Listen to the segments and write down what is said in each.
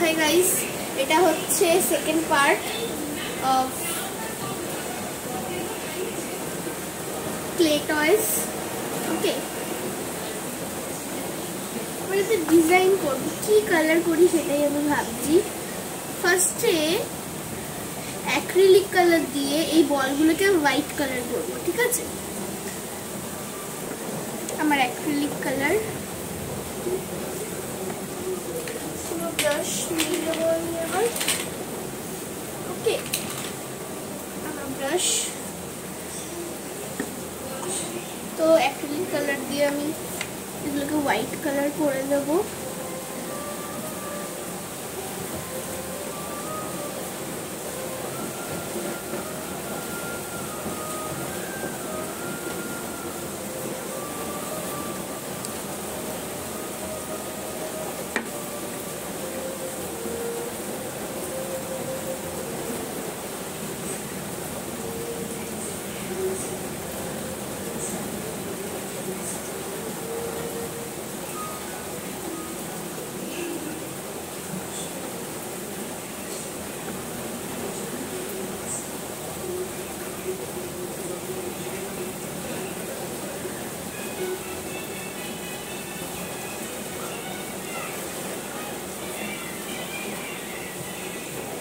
Hi guys, এটা হচ্ছে second part of clay টয়স। ওকে, আমরা ডিজাইন করব, কি কালার করি সেটাই আমি ভাবছি। ফার্স্টে অ্যাক্রিলিক কালার দিয়ে এই বলগুলোকে হোয়াইট কালার করবো, ঠিক আছে? আমার অ্যাক্রিলিক কালার ব্রাশ নিয়ে নেবো আমি আবার। ওকে, আমার ব্রাশ তো অ্যাক্রিলিক কালার দিয়ে আমি এগুলোকে হোয়াইট কালার করে দেবো।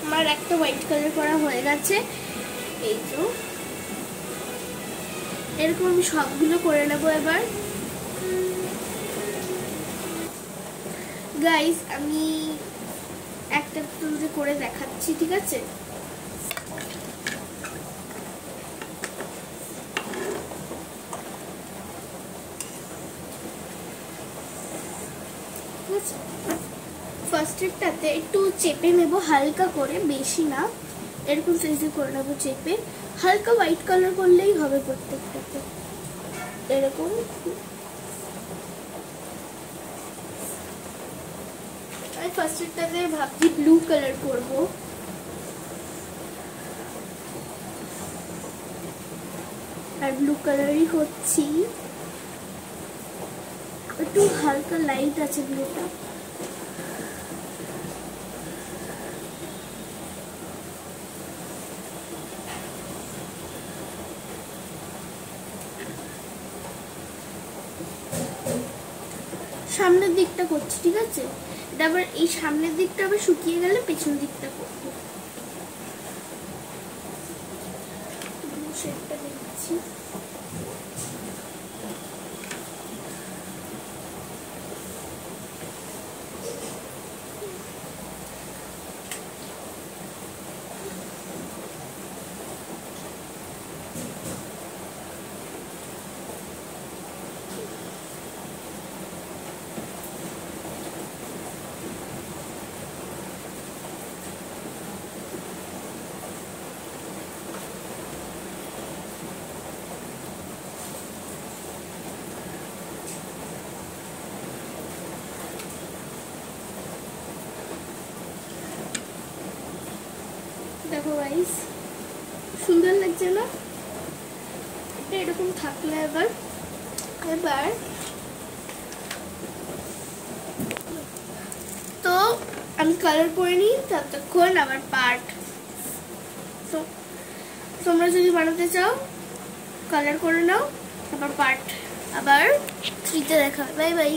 আমার একটা হোয়াইট কালার করা হয়ে গেছে। এই তো এরকম আমি সবগুলো করে নেবো এবার। গাইস, আমি একটা তুলতে করে দেখাচ্ছি, ঠিক আছে? ফার্স্টেরটাতে একটু চেপে নেবো হালকা করে, বেশি না, এরকম সাইজে করে নেবো চেপে। হালকা হোয়াইট কালার করলেই হবে প্রত্যেকটাতে, এরকম। আমি ফার্স্টেরটাতে ভাবছি ব্লু কালার করবো, আর ব্লু কালারই করছি। একটু হালকা লাইট আছে ব্লুটা। সামনের দিকটা করছি, ঠিক আছে? এটা আবার এই সামনের দিকটা আবার শুকিয়ে গেলে পেছন দিকটা করবো। শেডটা দিচ্ছি। দেখো গাইস, সুন্দর লাগছে না? এটা এরকম থাকলে এবার তো আমি কালার করে নিই, ততক্ষণ আমার পার্ট। তো তোমরা যদি বানাতে চাও কালার করে নাও, আবার পার্ট আবার 3-তে দেখা। Bye bye.